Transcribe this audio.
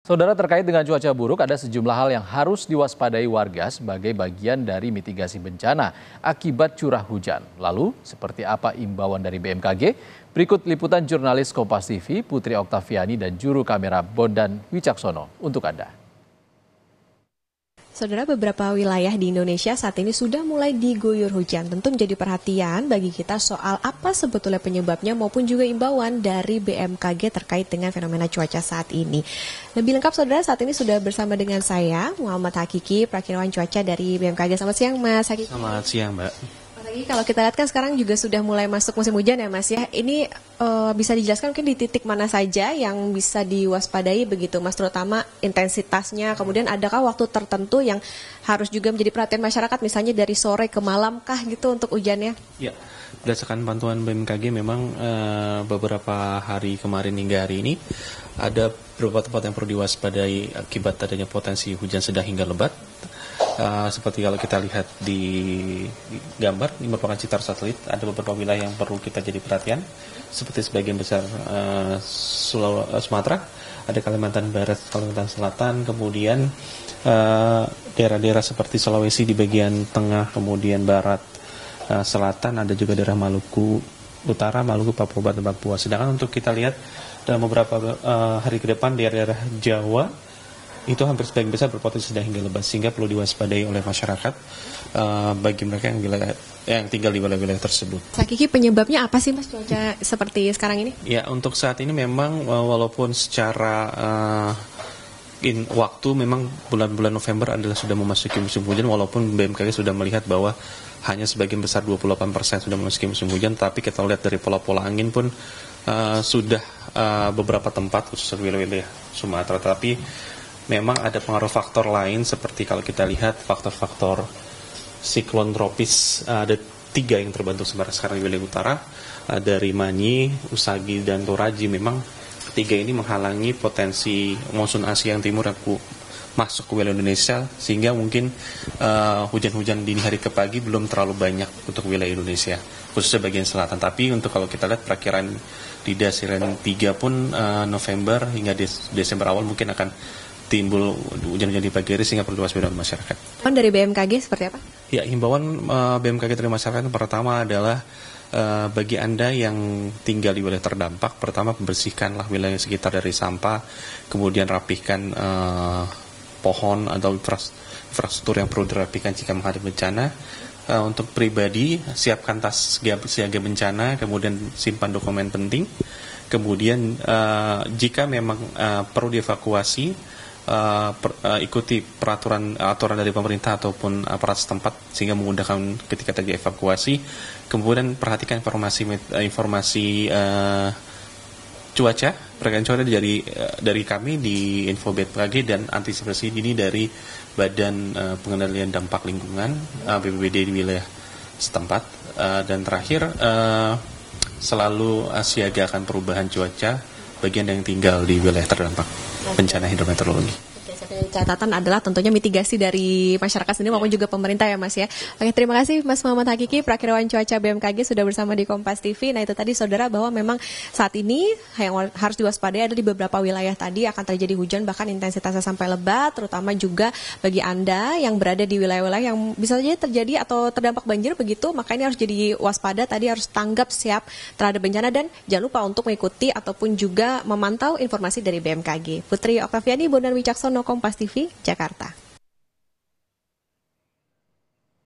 Saudara, terkait dengan cuaca buruk, ada sejumlah hal yang harus diwaspadai warga sebagai bagian dari mitigasi bencana akibat curah hujan. Lalu, seperti apa imbauan dari BMKG? Berikut liputan jurnalis Kompas TV, Putri Oktaviani dan juru kamera Bondan Wicaksono untuk Anda. Saudara, beberapa wilayah di Indonesia saat ini sudah mulai diguyur hujan. Tentu menjadi perhatian bagi kita soal apa sebetulnya penyebabnya maupun juga imbauan dari BMKG terkait dengan fenomena cuaca saat ini. Lebih lengkap, saudara, saat ini sudah bersama dengan saya, Muhammad Hakiki, perakirwan cuaca dari BMKG. Selamat siang, Mas Hakiki. Selamat siang, Mbak. Kalau kita lihat kan sekarang juga sudah mulai masuk musim hujan ya, Mas ya. Ini bisa dijelaskan mungkin di titik mana saja yang bisa diwaspadai begitu, Mas, terutama intensitasnya. Kemudian adakah waktu tertentu yang harus juga menjadi perhatian masyarakat, misalnya dari sore ke malam kah gitu untuk hujannya? Ya, berdasarkan pantauan BMKG memang beberapa hari kemarin hingga hari ini ada beberapa tempat yang perlu diwaspadai akibat adanya potensi hujan sedang hingga lebat. Seperti kalau kita lihat di gambar, ini merupakan citar satelit, ada beberapa wilayah yang perlu kita jadi perhatian, seperti sebagian besar Sumatera, ada Kalimantan Barat, Kalimantan Selatan, kemudian daerah-daerah seperti Sulawesi di bagian tengah, kemudian barat, selatan, ada juga daerah Maluku Utara, Maluku, Papua, dan Papua. Sedangkan untuk kita lihat dalam beberapa hari ke depan daerah-daerah Jawa, itu hampir sebagian besar berpotensi sedang hingga lebat, sehingga perlu diwaspadai oleh masyarakat bagi mereka yang tinggal di wilayah-wilayah tersebut. Hakiki, penyebabnya apa sih, Mas, cuaca seperti sekarang ini? Ya, untuk saat ini memang walaupun secara waktu memang bulan-bulan November adalah sudah memasuki musim hujan, walaupun BMKG sudah melihat bahwa hanya sebagian besar 28% sudah memasuki musim hujan, tapi kita lihat dari pola-pola angin pun sudah beberapa tempat, khususnya wilayah Sumatera, tapi memang ada pengaruh faktor lain seperti kalau kita lihat faktor-faktor siklon tropis, ada 3 yang terbentuk sekarang di wilayah utara, dari Manyi, Usagi, dan Toraji. Memang ketiga ini menghalangi potensi monsun Asia yang timur yang masuk ke wilayah Indonesia, sehingga mungkin hujan-hujan dini hari ke pagi belum terlalu banyak untuk wilayah Indonesia, khususnya bagian selatan. Tapi untuk kalau kita lihat perakiraan di Dasiran 3 pun November hingga Desember awal mungkin akan timbul hujan-hujan di pagi hari, sehingga perlu diwaspadai oleh masyarakat. Dari BMKG seperti apa? Ya, himbauan BMKG dari masyarakat pertama adalah bagi Anda yang tinggal di wilayah terdampak, pertama bersihkanlah wilayah sekitar dari sampah, kemudian rapihkan pohon atau infrastruktur yang perlu dirapikan jika menghadapi bencana. Untuk pribadi, siapkan tas siaga bencana, kemudian simpan dokumen penting. Kemudian jika memang perlu dievakuasi, ikuti aturan dari pemerintah ataupun aparat setempat sehingga memudahkan ketika terjadi evakuasi. Kemudian perhatikan informasi cuaca, perkiraan cuaca dari kami di Info BMKG dan antisipasi dini dari Badan Pengendalian Dampak Lingkungan BPBD di wilayah setempat. Dan terakhir, selalu siaga akan perubahan cuaca bagian yang tinggal di wilayah terdampak bencana hidrometeorologi. Catatan adalah tentunya mitigasi dari masyarakat sendiri maupun juga pemerintah ya, Mas ya. Oke, terima kasih Mas Muhammad Hakiki, perakirwan cuaca BMKG sudah bersama di Kompas TV. Nah, itu tadi saudara bahwa memang saat ini yang harus diwaspadai ada di beberapa wilayah tadi akan terjadi hujan bahkan intensitasnya sampai lebat, terutama juga bagi Anda yang berada di wilayah-wilayah yang bisa saja terjadi atau terdampak banjir begitu, makanya harus jadi waspada tadi, harus tanggap siap terhadap bencana dan jangan lupa untuk mengikuti ataupun juga memantau informasi dari BMKG. Putri Oktaviani, Bondan Wicaksono, Kompas TV, Jakarta.